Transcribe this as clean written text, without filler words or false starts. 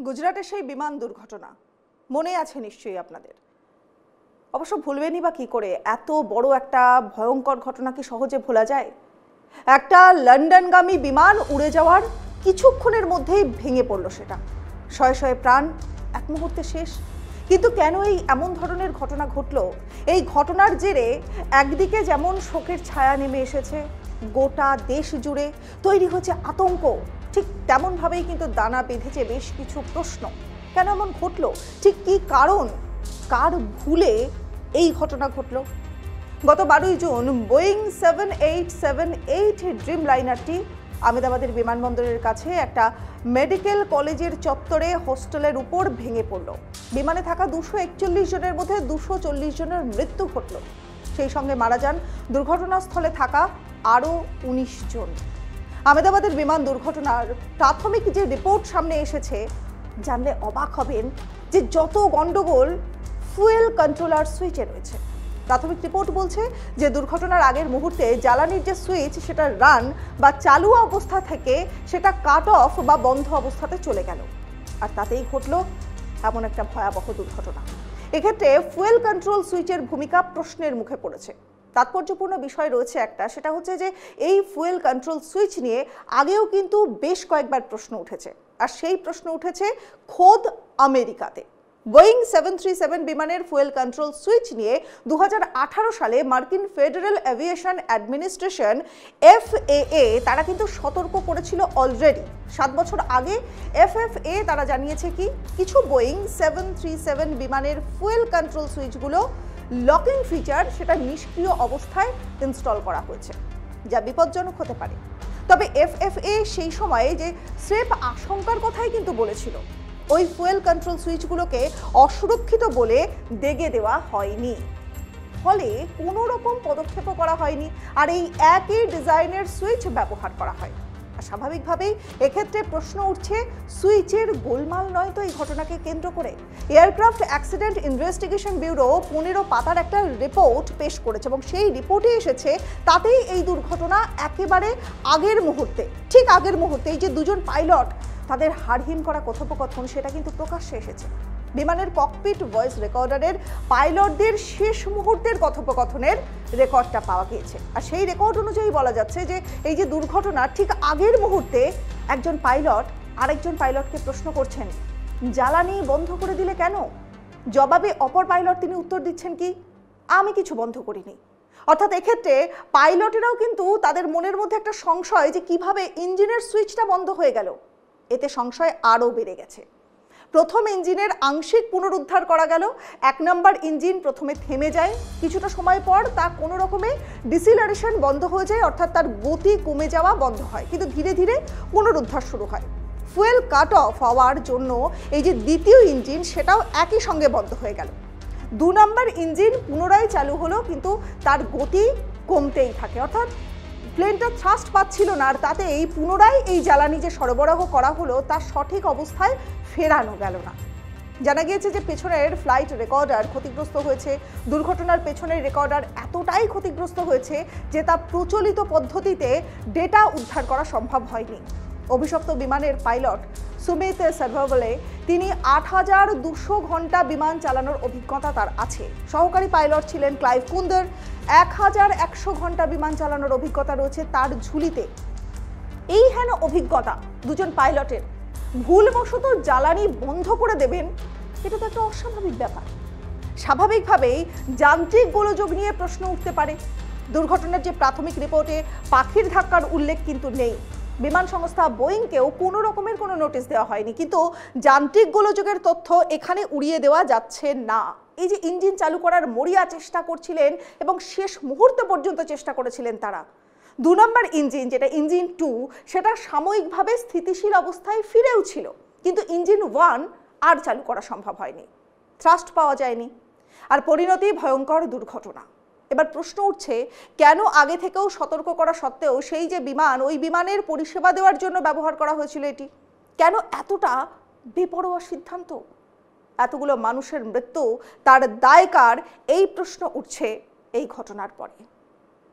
গুজরাটের সেই বিমান দুর্ঘটনা মনে আছে নিশ্চয়ই আপনাদের। অবশ্য ভুলবেনই বা কি করে, এত বড় একটা ভয়ঙ্কর ঘটনা কি সহজে ভোলা যায়? একটা লন্ডনগামী বিমান উড়ে যাওয়ার কিছুক্ষণের মধ্যেই ভেঙে পড়ল সেটা। শয়ে শয়ে প্রাণ এক মুহূর্তে শেষ। কিন্তু কেন এই এমন ধরনের ঘটনা ঘটলো? এই ঘটনার জেরে একদিকে যেমন শোকের ছায়া নেমে এসেছে, গোটা দেশ জুড়ে তৈরি হচ্ছে আতঙ্ক, ঠিক তেমনভাবেই কিন্তু দানা বেঁধেছে বেশ কিছু প্রশ্ন। কেন এমন ঘটলো? ঠিক কি কারণ? কার ভুলে এই ঘটনা ঘটলো? গত 12ই জুন বোয়িং 7878 ড্রিম লাইনারটি আহমেদাবাদের বিমানবন্দরের কাছে একটা মেডিকেল কলেজের চত্বরে হোস্টেলের উপর ভেঙে পড়ল। বিমানে থাকা 241 জনের মধ্যে 240 জনের মৃত্যু ঘটল। সেই সঙ্গে মারা যান দুর্ঘটনাস্থলে থাকা আরও 19 জন। আহমেদাবাদের বিমান দুর্ঘটনার প্রাথমিক যে রিপোর্ট সামনে এসেছে, জানলে অবাক হবেন যে যত গন্ডগোল ফুয়েল কন্ট্রোলার সুইচে রয়েছে। প্রাথমিক রিপোর্ট বলছে যে দুর্ঘটনার আগের মুহূর্তে জ্বালানির যে সুইচ সেটা রান বা চালু অবস্থা থেকে সেটা কাট অফ বা বন্ধ অবস্থাতে চলে গেল, আর তাতেই ঘটল এমন একটা ভয়াবহ দুর্ঘটনা। এক্ষেত্রে ফুয়েল কন্ট্রোল সুইচের ভূমিকা প্রশ্নের মুখে পড়েছে। তাৎপর্যপূর্ণ বিষয় রয়েছে একটা, সেটা হচ্ছে যে এই ফুয়েল কন্ট্রোল সুইচ নিয়ে আগেও কিন্তু বেশ কয়েকবার প্রশ্ন উঠেছে, আর সেই প্রশ্ন উঠেছে খোদ আমেরিকাতে। বোয়িং 737 বিমানের ফুয়েল কন্ট্রোল সুইচ নিয়ে 2018 সালে মার্কিন ফেডারেল এভিয়েশন অ্যাডমিনিস্ট্রেশন FAA তারা কিন্তু সতর্ক করেছিল অলরেডি। 7 বছর আগে FFA তারা জানিয়েছে কি কিছু বোয়িং 737 বিমানের ফুয়েল কন্ট্রোল সুইচগুলো লকিং ফিচার সেটা নিষ্ক্রিয় অবস্থায় ইনস্টল করা হয়েছে, যা বিপজ্জনক হতে পারে। তবে FFA সেই সময়ে যে স্রেফ আশঙ্কার কথাই কিন্তু বলেছিল, ওই ফুয়েল কন্ট্রোল সুইচগুলোকে অসুরক্ষিত বলে দেগে দেওয়া হয়নি, ফলে কোনো রকম পদক্ষেপও করা হয়নি, আর এই একই ডিজাইনের সুইচ ব্যবহার করা হয়। আর স্বাভাবিকভাবেই এক্ষেত্রে প্রশ্ন উঠছে, সুইচের গোলমাল নয় তো এই ঘটনাকে কেন্দ্র করে? এয়ারক্রাফট অ্যাক্সিডেন্ট ইনভেস্টিগেশন ব্যুরো 15 পাতার একটা রিপোর্ট পেশ করেছে, এবং সেই রিপোর্টে এসেছে তাতেই এই দুর্ঘটনা একেবারে আগের মুহূর্তে, ঠিক আগের মুহূর্তে এই যে দুজন পাইলট তাদের হাড়হিম করা কথোপকথন সেটা কিন্তু প্রকাশ্যে এসেছে। বিমানের ককপিট ভয়েস রেকর্ডারের পাইলটদের শেষ মুহূর্তের কথোপকথনের রেকর্ডটা পাওয়া গিয়েছে, আর সেই রেকর্ড অনুযায়ী বলা যাচ্ছে যে এই যে দুর্ঘটনা ঠিক আগের মুহূর্তে একজন পাইলট আরেকজন পাইলটকে প্রশ্ন করছেন, জ্বালানি বন্ধ করে দিলে কেন? জবাবে অপর পাইলট তিনি উত্তর দিচ্ছেন কি, আমি কিছু বন্ধ করিনি। অর্থাৎ এক্ষেত্রে পাইলটেরাও কিন্তু তাদের মনের মধ্যে একটা সংশয় যে কিভাবে ইঞ্জিনের সুইচটা বন্ধ হয়ে গেল, এতে সংশয় আরও বেড়ে গেছে। প্রথম ইঞ্জিনের আংশিক পুনরুদ্ধার করা গেল। 1 নম্বর ইঞ্জিন প্রথমে থেমে যায়, কিছুটা সময় পর তা কোনো রকমে ডিসিলারেশন বন্ধ হয়ে যায়, অর্থাৎ তার গতি কমে যাওয়া বন্ধ হয়, কিন্তু ধীরে ধীরে পুনরুদ্ধার শুরু হয়। ফুয়েল কাট অফ হওয়ার জন্য এই যে দ্বিতীয় ইঞ্জিন সেটাও একই সঙ্গে বন্ধ হয়ে গেল। 2 নম্বর ইঞ্জিন পুনরায় চালু হলো, কিন্তু তার গতি কমতেই থাকে, অর্থাৎ প্লেনটা থ্রাস্ট পাচ্ছিল না, আর তাতে এই পুনরায় এই জ্বালানি যে সরবরাহ করা হলো তার সঠিক অবস্থায় ফেরানো গেল না। জানা গিয়েছে যে পেছনের ফ্লাইট রেকর্ডার ক্ষতিগ্রস্ত হয়েছে। দুর্ঘটনার পেছনের রেকর্ডার এতটাই ক্ষতিগ্রস্ত হয়েছে যে তা প্রচলিত পদ্ধতিতে ডেটা উদ্ধার করা সম্ভব হয়নি। অভিশপ্ত বিমানের পাইলট সুমিত সার্ভাবলে তিনি 8200 ঘন্টা বিমান চালানোর অভিজ্ঞতা তার আছে। সহকারী পাইলট ছিলেন ক্লাইভ কুন্দর, 1100 ঘন্টা বিমান চালানোর অভিজ্ঞতা রয়েছে তার ঝুলিতে। এই হেন অভিজ্ঞতা দুজন পাইলটের ভুলবশত জ্বালানি বন্ধ করে দেবেন, এটা তো একটা অস্বাভাবিক ব্যাপার। স্বাভাবিকভাবেই যান্ত্রিক গোলযোগ নিয়ে প্রশ্ন উঠতে পারে। দুর্ঘটনার যে প্রাথমিক রিপোর্টে পাখির ধাক্কার উল্লেখ কিন্তু নেই। বিমান সংস্থা বোয়িংকেও কোনো রকমের কোনো নোটিশ দেওয়া হয়নি, কিন্তু যান্ত্রিক গোলযোগের তথ্য এখানে উড়িয়ে দেওয়া যাচ্ছে না। এই যে ইঞ্জিন চালু করার মরিয়া চেষ্টা করছিলেন এবং শেষ মুহূর্ত পর্যন্ত চেষ্টা করেছিলেন তারা, 2 নম্বর ইঞ্জিন যেটা ইঞ্জিন 2 সেটা সাময়িকভাবে স্থিতিশীল অবস্থায় ফিরেও ছিল, কিন্তু ইঞ্জিন 1 আর চালু করা সম্ভব হয়নি, থ্রাস্ট পাওয়া যায়নি, আর পরিণতি ভয়ঙ্কর দুর্ঘটনা। এবার প্রশ্ন উঠছে, কেন আগে থেকেও সতর্ক করা সত্ত্বেও সেই যে বিমান, ওই বিমানের পরিষেবা দেওয়ার জন্য ব্যবহার করা হয়েছিল এটি, কেন এতটা বেপরোয়া সিদ্ধান্ত? এতগুলো মানুষের মৃত্যু, তার দায় কার? এই প্রশ্ন উঠছে এই ঘটনার পরে।